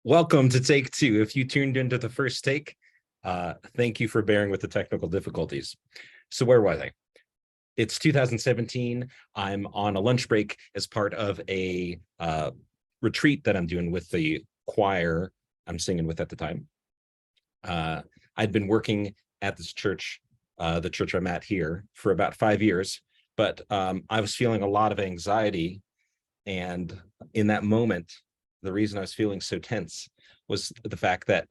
Welcome to take two. If you tuned into the first take, thank you for bearing with the technical difficulties. So where was I? It's 2017. I'm on a lunch break as part of a retreat that I'm doing with the choir I'm singing with at the time. I'd been working at this church, the church I'm at here, for about 5 years, but I was feeling a lot of anxiety. And in that moment, the reason I was feeling so tense was the fact that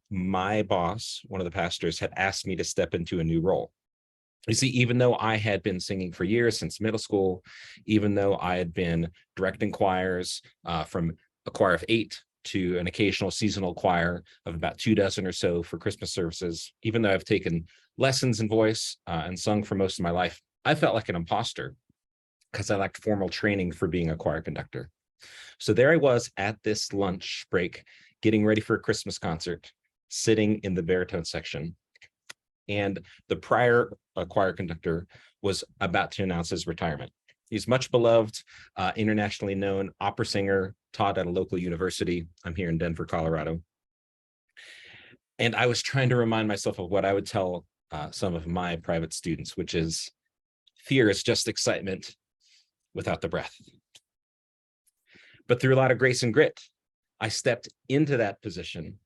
my boss, one of the pastors, had asked me to step into a new role. You see, even though I had been singing for years since middle school, even though I had been directing choirs from a choir of 8 to an occasional seasonal choir of about 24 or so for Christmas services, even though I've taken lessons in voice and sung for most of my life, I felt like an imposter because I lacked formal training for being a choir conductor. So there I was at this lunch break, getting ready for a Christmas concert, sitting in the baritone section. And the prior choir conductor was about to announce his retirement. He's much beloved, internationally known opera singer, taught at a local university. I'm here in Denver, Colorado. And I was trying to remind myself of what I would tell some of my private students, which is fear is just excitement without the breath. But through a lot of grace and grit, I stepped into that position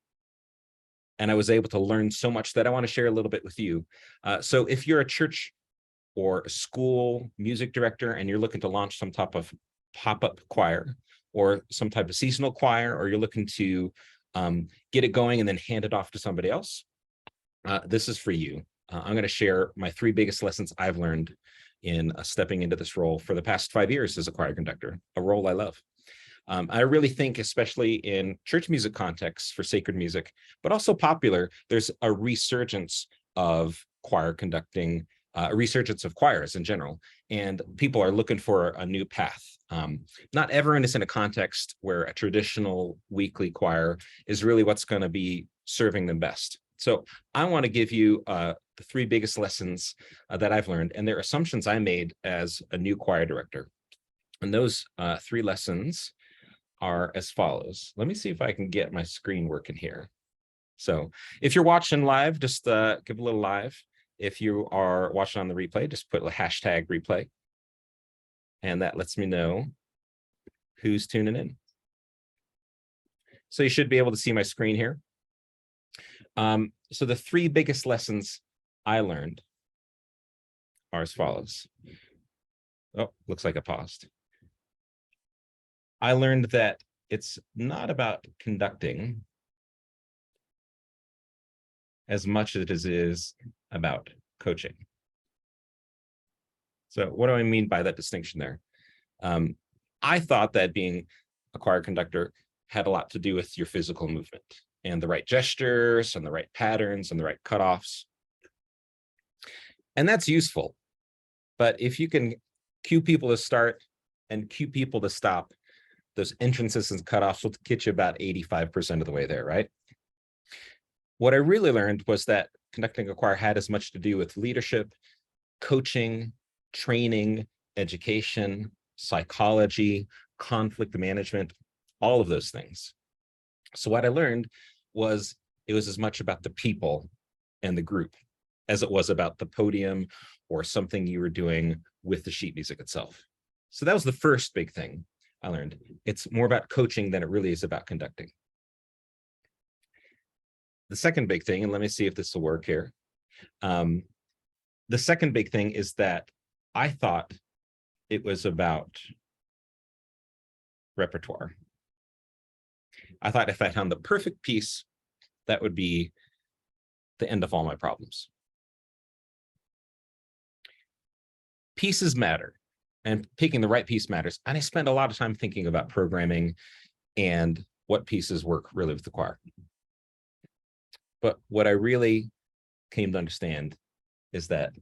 and I was able to learn so much that I want to share a little bit with you. So if you're a church or a school music director and you're looking to launch some type of pop-up choir or some type of seasonal choir, or you're looking to get it going and then hand it off to somebody else, this is for you. I'm going to share my 3 biggest lessons I've learned in stepping into this role for the past 5 years as a choir conductor, a role I love. I really think, especially in church music contexts for sacred music, but also popular, there's a resurgence of choir conducting, a resurgence of choirs in general, and people are looking for a new path. Not everyone is in a context where a traditional weekly choir is really what's going to be serving them best. So I want to give you the 3 biggest lessons that I've learned, and they're assumptions I made as a new choir director. And those 3 lessons are as follows. Let me see if I can get my screen working here. So if you're watching live, just give a little live. If you are watching on the replay, just put a hashtag replay. And that lets me know who's tuning in. So you should be able to see my screen here. So the 3 biggest lessons I learned are as follows. Oh, looks like I paused. I learned that it's not about conducting as much as it is about coaching. So what do I mean by that distinction there? I thought that being a choir conductor had a lot to do with your physical movement and the right gestures and the right patterns and the right cutoffs. And that's useful. But if you can cue people to start and cue people to stop, those entrances and cutoffs will get you about 85% of the way there, right? What I really learned was that conducting a choir had as much to do with leadership, coaching, training, education, psychology, conflict management, all of those things. So what I learned was it was as much about the people and the group as it was about the podium or something you were doing with the sheet music itself. So that was the first big thing I learned. It's more about coaching than it really is about conducting. The second big thing, and let me see if this will work here. The second big thing is that I thought it was about repertoire. I thought if I found the perfect piece, that would be the end of all my problems. Pieces matter, and picking the right piece matters. And I spend a lot of time thinking about programming and what pieces work really with the choir. But what I really came to understand is that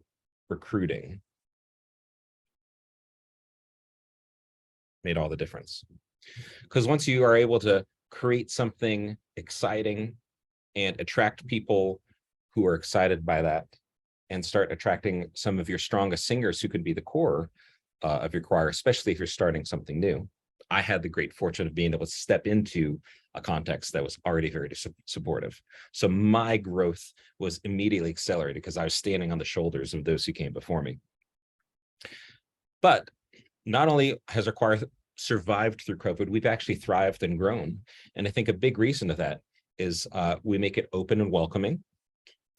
recruiting made all the difference. Because once you are able to create something exciting and attract people who are excited by that and start attracting some of your strongest singers who could be the core of your choir, especially if you're starting something new, I had the great fortune of being able to step into a context that was already very supportive. So my growth was immediately accelerated because I was standing on the shoulders of those who came before me. But not only has our choir survived through COVID, we've actually thrived and grown. And I think a big reason of that is we make it open and welcoming,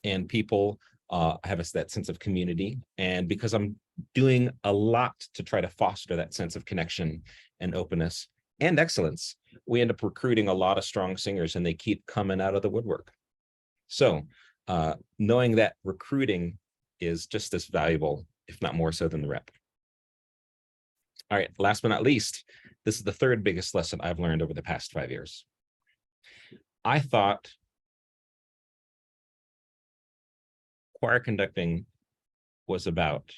and people have that sense of community. And because I'm doing a lot to try to foster that sense of connection and openness and excellence, we end up recruiting a lot of strong singers, and they keep coming out of the woodwork. So knowing that recruiting is just as valuable, if not more so, than the rep. All right, last but not least, this is the third biggest lesson I've learned over the past 5 years. I thought choir conducting was about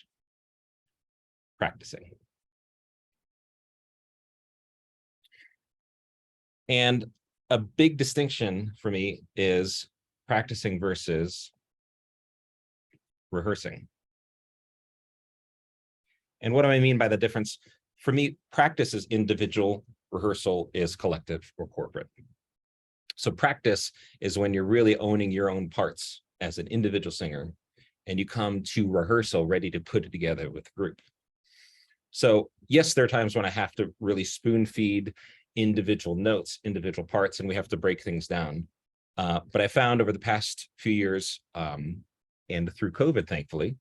practicing. And a big distinction for me is practicing versus rehearsing. And what do I mean by the difference? For me, practice is individual, rehearsal is collective or corporate. So practice is when you're really owning your own parts as an individual singer, and you come to rehearsal ready to put it together with the group. So yes, there are times when I have to really spoon feed individual notes, individual parts, and we have to break things down. But I found over the past few years, and through COVID, thankfully,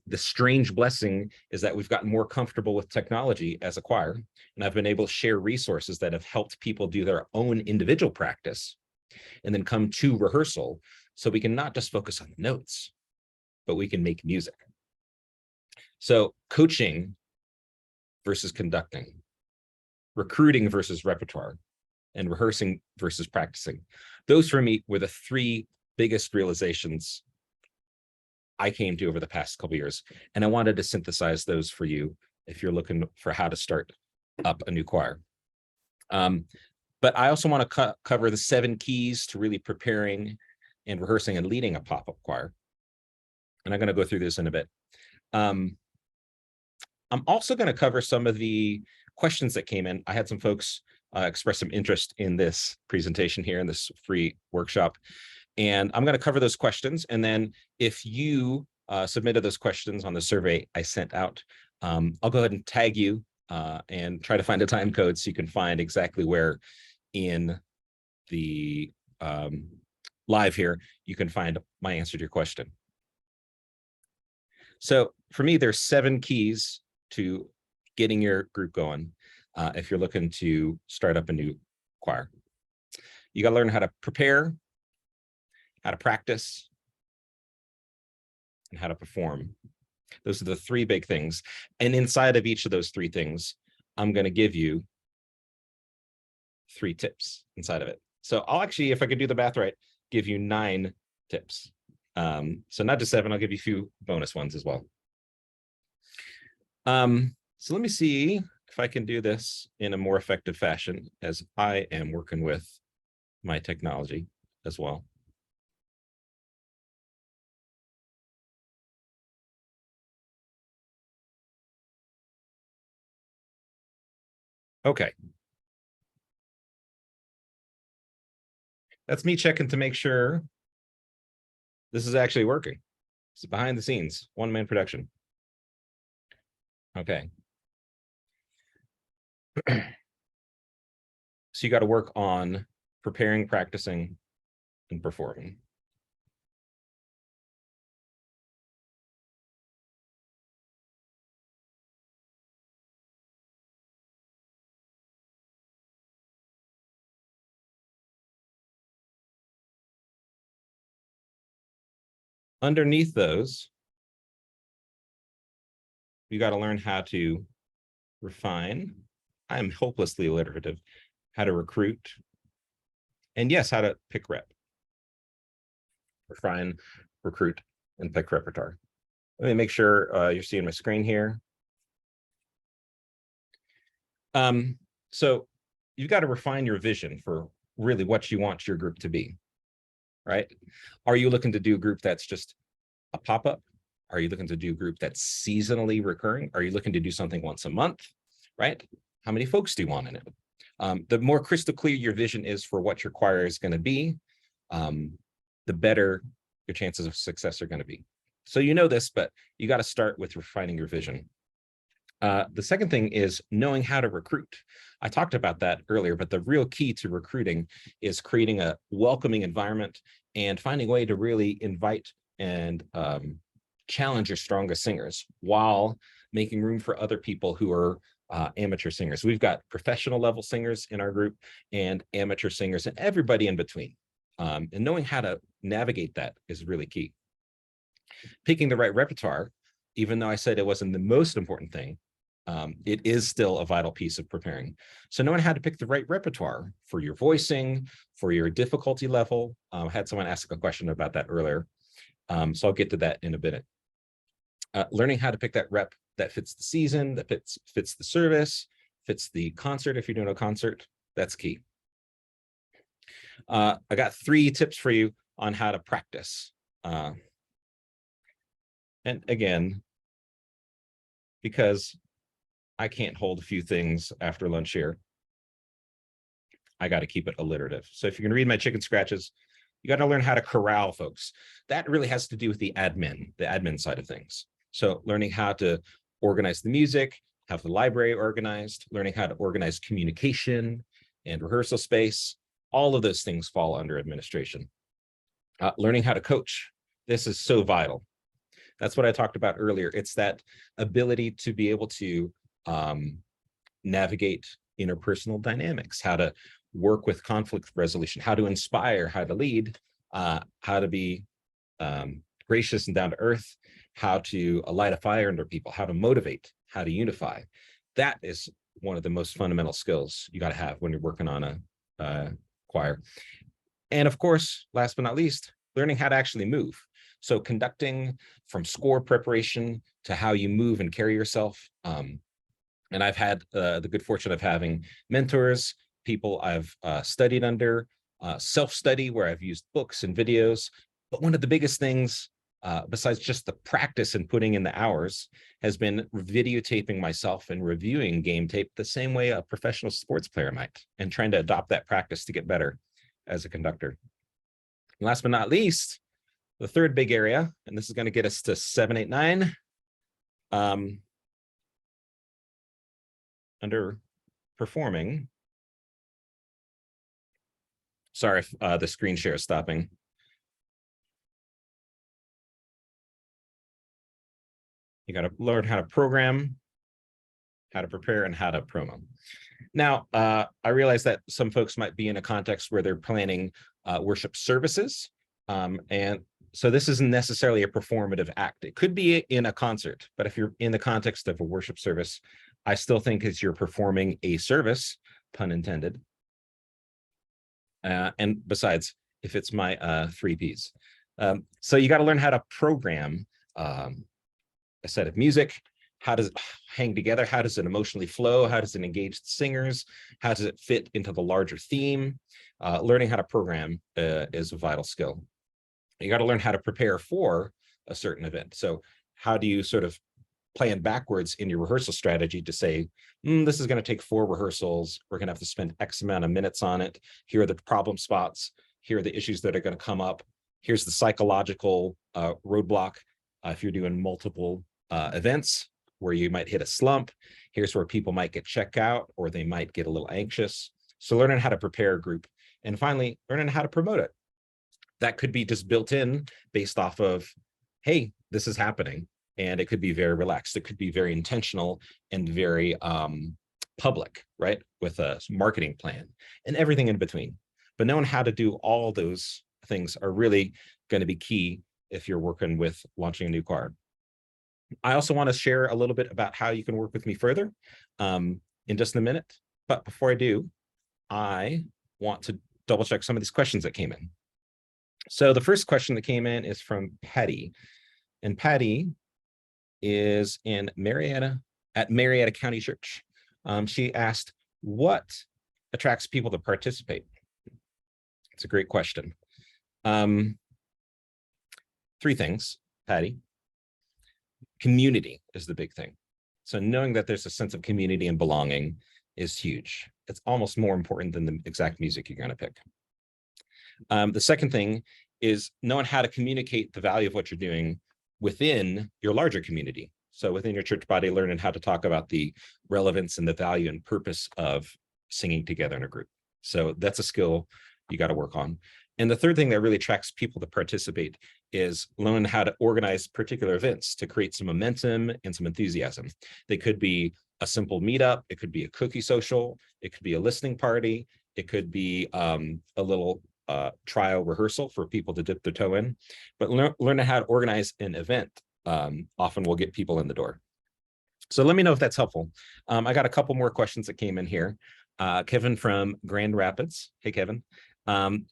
the strange blessing is that we've gotten more comfortable with technology as a choir, and I've been able to share resources that have helped people do their own individual practice and then come to rehearsal, so we can not just focus on notes, but we can make music. So coaching versus conducting, recruiting versus repertoire, and rehearsing versus practicing. Those for me were the three biggest realizations I came to over the past couple of years. And I wanted to synthesize those for you if you're looking for how to start up a new choir. But I also want to cover the 7 keys to really preparing and rehearsing and leading a pop-up choir. And I'm going to go through this in a bit. I'm also going to cover some of the questions that came in. I had some folks express some interest in this presentation here in this free workshop. And I'm going to cover those questions. And then if you submitted those questions on the survey I sent out, I'll go ahead and tag you and try to find a time code so you can find exactly where in the live here you can find my answer to your question. So for me, there's 7 keys to getting your group going if you're looking to start up a new choir. You got to learn how to prepare, how to practice, and how to perform. Those are the 3 big things. And inside of each of those 3 things, I'm going to give you 3 tips inside of it. So I'll actually, if I could do the math right, give you 9 tips. So not just 7, I'll give you a few bonus ones as well. So let me see if I can do this in a more effective fashion, as I am working with my technology as well. Okay. That's me checking to make sure this is actually working. It's behind the scenes, one-man production. Okay. So you got to work on preparing, practicing, and performing. Underneath those, you got to learn how to refine. I'm hopelessly alliterative. How to recruit. And yes, how to pick rep. Refine, recruit, and pick repertoire. Let me make sure you're seeing my screen here. So you've got to refine your vision for really what you want your group to be, right? Are you looking to do a group that's just a pop-up? Are you looking to do a group that's seasonally recurring? Are you looking to do something once a month, right? how many folks do you want in it? The more crystal clear your vision is for what your choir is going to be, the better your chances of success are going to be. So you know this, but you got to start with refining your vision. The second thing is knowing how to recruit. I talked about that earlier, but the real key to recruiting is creating a welcoming environment and finding a way to really invite and challenge your strongest singers while making room for other people who are amateur singers. We've got professional level singers in our group and amateur singers and everybody in between. And knowing how to navigate that is really key. Picking the right repertoire, even though I said it wasn't the most important thing, it is still a vital piece of preparing. So knowing how to pick the right repertoire for your voicing, for your difficulty level. I had someone ask a question about that earlier. So I'll get to that in a minute. Learning how to pick that rep that fits the season, that fits the service, fits the concert if you're doing a concert, that's key. I got 3 tips for you on how to practice. And again, because I can't hold a few things after lunch here, I got to keep it alliterative. So if you're going to read my chicken scratches, you got to learn how to corral folks. That really has to do with the admin side of things. So learning how to organize the music, have the library organized, learning how to organize communication and rehearsal space, all of those things fall under administration. Learning how to coach. This is so vital. That's what I talked about earlier. It's that ability to be able to navigate interpersonal dynamics, how to work with conflict resolution, how to inspire, how to lead, how to be gracious and down to earth, how to light a fire under people, how to motivate, how to unify. That is one of the most fundamental skills you got to have when you're working on a choir. And of course, last but not least, learning how to actually move. So conducting from score preparation to how you move and carry yourself. And I've had the good fortune of having mentors, people I've studied under, self-study where I've used books and videos. But one of the biggest things, besides just the practice and putting in the hours, has been videotaping myself and reviewing game tape the same way a professional sports player might, and trying to adopt that practice to get better as a conductor. And last but not least, the third big area, and this is going to get us to 7, 8, 9. Under performing. Sorry if the screen share is stopping. You got to learn how to program, how to prepare, and how to promo. Now, I realize that some folks might be in a context where they're planning worship services. And so this isn't necessarily a performative act. It could be in a concert, but if you're in the context of a worship service, I still think it's you're performing a service, pun intended. And besides, if it's my 3 Ps. So you got to learn how to program a set of music. How does it hang together? How does it emotionally flow? How does it engage the singers? How does it fit into the larger theme? Learning how to program is a vital skill. You got to learn how to prepare for a certain event. So how do you sort of plan backwards in your rehearsal strategy to say, this is going to take 4 rehearsals. We're going to have to spend X amount of minutes on it. Here are the problem spots. Here are the issues that are going to come up. Here's the psychological roadblock if you're doing multiple events where you might hit a slump. Here's where people might get checked out or they might get a little anxious. So learning how to prepare a group. And finally, learning how to promote it. That could be just built in based off of, hey, this is happening. And it could be very relaxed. It could be very intentional and very public, right? With a marketing plan and everything in between. But knowing how to do all those things are really going to be key if you're working with launching a new choir. I also want to share a little bit about how you can work with me further in just a minute. But before I do, I want to double check some of these questions that came in. So the first question that came in is from Patty. And Patty is in Marietta at Marietta County Church. She asked, what attracts people to participate? It's a great question. 3 things, Patty. Community is the big thing. So knowing that there's a sense of community and belonging is huge. It's almost more important than the exact music you're going to pick. The second thing is knowing how to communicate the value of what you're doing within your larger community. So within your church body, learning how to talk about the relevance and the value and purpose of singing together in a group. So that's a skill you got to work on. And the third thing that really attracts people to participate is learning how to organize particular events to create some momentum and some enthusiasm. They could be a simple meetup, it could be a cookie social, it could be a listening party, it could be a little trial rehearsal for people to dip their toe in. But learning how to organize an event often will get people in the door. So let me know if that's helpful. I got a couple more questions that came in here. Kevin from Grand Rapids. Hey, Kevin.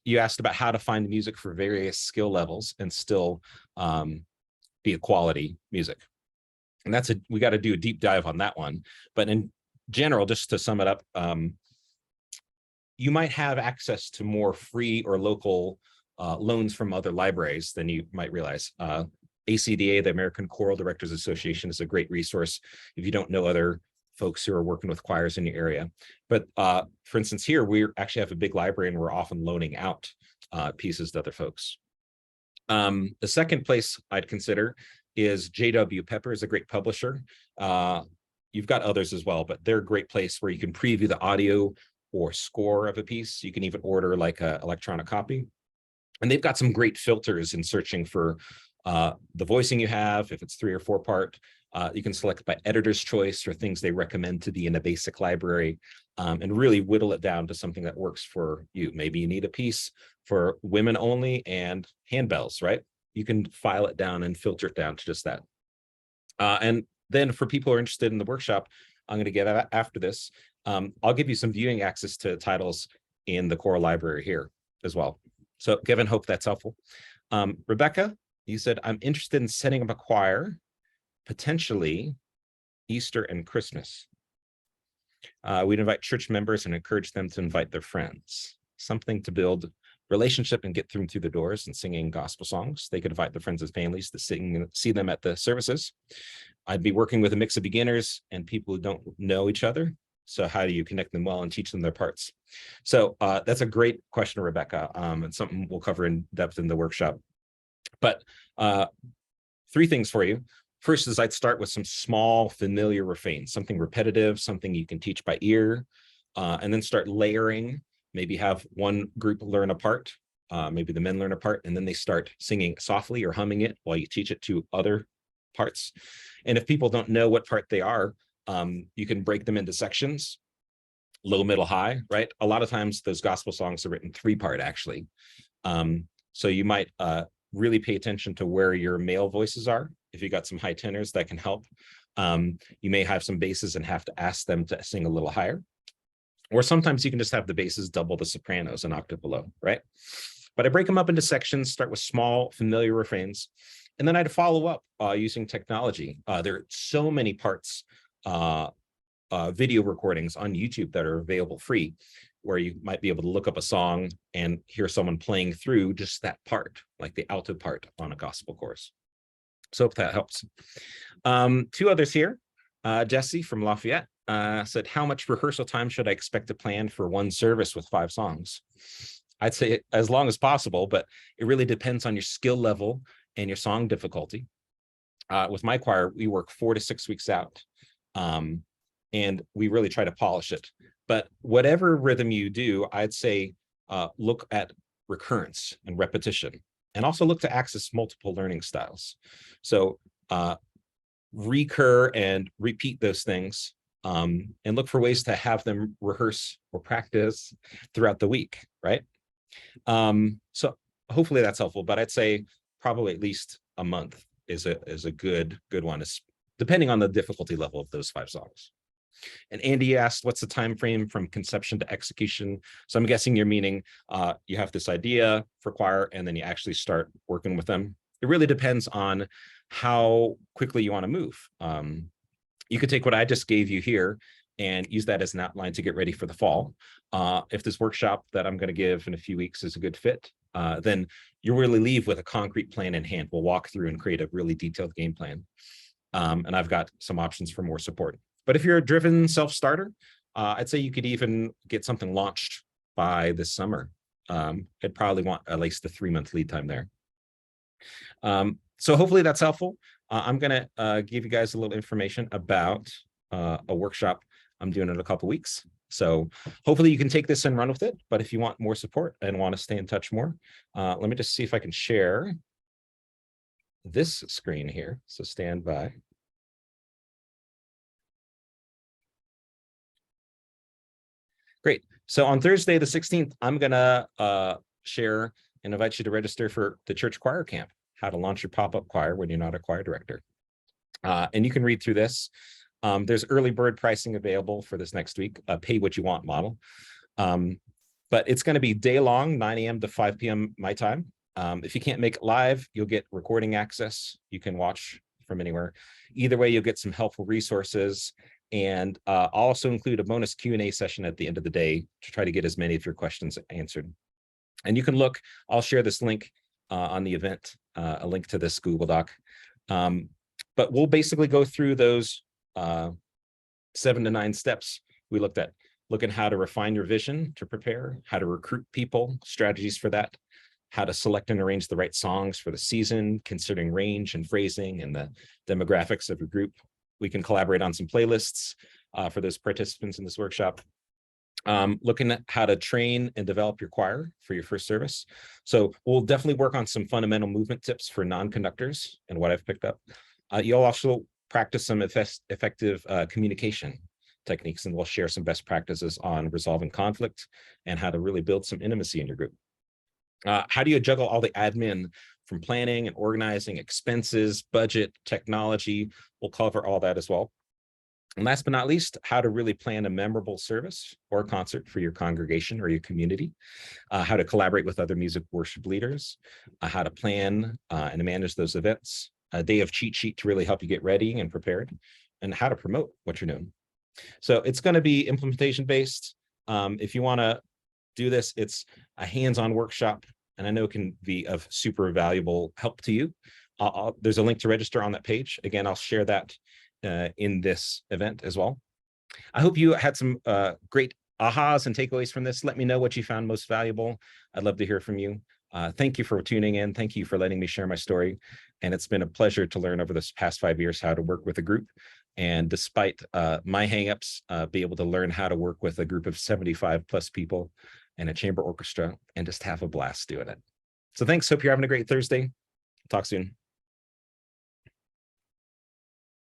You asked about how to find music for various skill levels and still be a quality music. And we got to do a deep dive on that one. But in general, just to sum it up, you might have access to more free or local loans from other libraries than you might realize. ACDA, the American Choral Directors Association, is a great resource if you don't know other folks who are working with choirs in your area. But for instance, here, we actually have a big library and we're often loaning out pieces to other folks. The second place I'd consider is J.W. Pepper is a great publisher. You've got others as well, but they're a great place where you can preview the audio or score of a piece. You can even order like an electronic copy. And they've got some great filters in searching for the voicing you have. If it's 3 or 4 part, you can select by editor's choice or things they recommend to be in a basic library, and really whittle it down to something that works for you. Maybe you need a piece for women only and handbells, right? You can file it down and filter it down to just that. And then for people who are interested in the workshop, I'm going to get after this. I'll give you some viewing access to titles in the choral library here as well. So Kevin, hope that's helpful. Rebecca, you said, I'm interested in setting up a choir, potentially Easter and Christmas. We'd invite church members and encourage them to invite their friends. Something to build relationship and get them through the doors and singing gospel songs. They could invite their friends and families to see them at the services. I'd be working with a mix of beginners and people who don't know each other. So how do you connect them well and teach them their parts? So that's a great question, Rebecca. It's something we'll cover in depth in the workshop. But 3 things for you. First is I'd start with some small familiar refrains, something repetitive, something you can teach by ear, and then start layering. Maybe have one group learn a part, maybe the men learn a part, and then they start singing softly or humming it while you teach it to other parts. And if people don't know what part they are, you can break them into sections, low, middle, high, right? A lot of times those gospel songs are written 3-part actually. So you might really pay attention to where your male voices are. If you got some high tenors, that can help. You may have some basses and have to ask them to sing a little higher. Or sometimes you can just have the basses double the sopranos an octave below, right? But I break them up into sections, start with small familiar refrains, and then I'd follow up using technology. There are so many parts, video recordings on YouTube that are available free, where you might be able to look up a song and hear someone playing through just that part, like the alto part on a gospel chorus. So hope that helps. 2 others here. Jesse from Lafayette said, how much rehearsal time should I expect to plan for one service with 5 songs? I'd say as long as possible, but it really depends on your skill level and your song difficulty. With my choir, we work 4 to 6 weeks out, and we really try to polish it. But whatever rhythm you do, I'd say look at recurrence and repetition, and also look to access multiple learning styles. So recur and repeat those things, and look for ways to have them rehearse or practice throughout the week, right? So hopefully that's helpful, but I'd say probably at least a month is a good one, depending on the difficulty level of those 5 songs. And Andy asked, what's the time frame from conception to execution? So I'm guessing you're meaning you have this idea for choir and then you actually start working with them. It really depends on how quickly you want to move. You could take what I just gave you here and use that as an outline to get ready for the fall. If this workshop that I'm going to give in a few weeks is a good fit, then you'll really leave with a concrete plan in hand. We'll walk through and create a really detailed game plan. And I've got some options for more support. But if you're a driven self-starter, I'd say you could even get something launched by this summer. I'd probably want at least a 3-month lead time there. So hopefully that's helpful. I'm going to give you guys a little information about a workshop I'm doing in a couple weeks. So hopefully you can take this and run with it. But if you want more support and want to stay in touch more, let me just see if I can share this screen here. So stand by. Great. So on Thursday, the 16th, I'm going to share and invite you to register for the church choir camp, how to launch your pop-up choir when you're not a choir director. And you can read through this. There's early bird pricing available for this next week, a pay what you want model. But it's going to be day long, 9 a.m. to 5 p.m. my time. If you can't make it live, you'll get recording access. You can watch from anywhere. Either way, you'll get some helpful resources. And I'll also include a bonus Q&A session at the end of the day to try to get as many of your questions answered. And you can look, I'll share this link on the event, a link to this Google Doc. But we'll basically go through those 7 to 9 steps we looked at. Look at how to refine your vision to prepare, how to recruit people, strategies for that, how to select and arrange the right songs for the season, considering range and phrasing and the demographics of your group. We can collaborate on some playlists for those participants in this workshop. Looking at how to train and develop your choir for your first service. So we'll definitely work on some fundamental movement tips for non-conductors and what I've picked up. You'll also practice some effective communication techniques, and we'll share some best practices on resolving conflict and how to really build some intimacy in your group. How do you juggle all the admin from planning and organizing, expenses, budget, technology? We'll cover all that as well. And last but not least, how to really plan a memorable service or concert for your congregation or your community, how to collaborate with other music worship leaders, how to plan and manage those events, a day of cheat sheet to really help you get ready and prepared, and how to promote what you're doing. So it's going to be implementation based. If you want to do this, it's a hands-on workshop, and I know it can be of super valuable help to you. There's a link to register on that page. Again, I'll share that in this event as well. I hope you had some great ahas and takeaways from this. Let me know what you found most valuable. I'd love to hear from you. Thank you for tuning in. Thank you for letting me share my story. And it's been a pleasure to learn over this past 5 years how to work with a group. And despite my hangups, be able to learn how to work with a group of 75 plus people and a chamber orchestra and just have a blast doing it. So thanks. Hope you're having a great Thursday. Talk soon.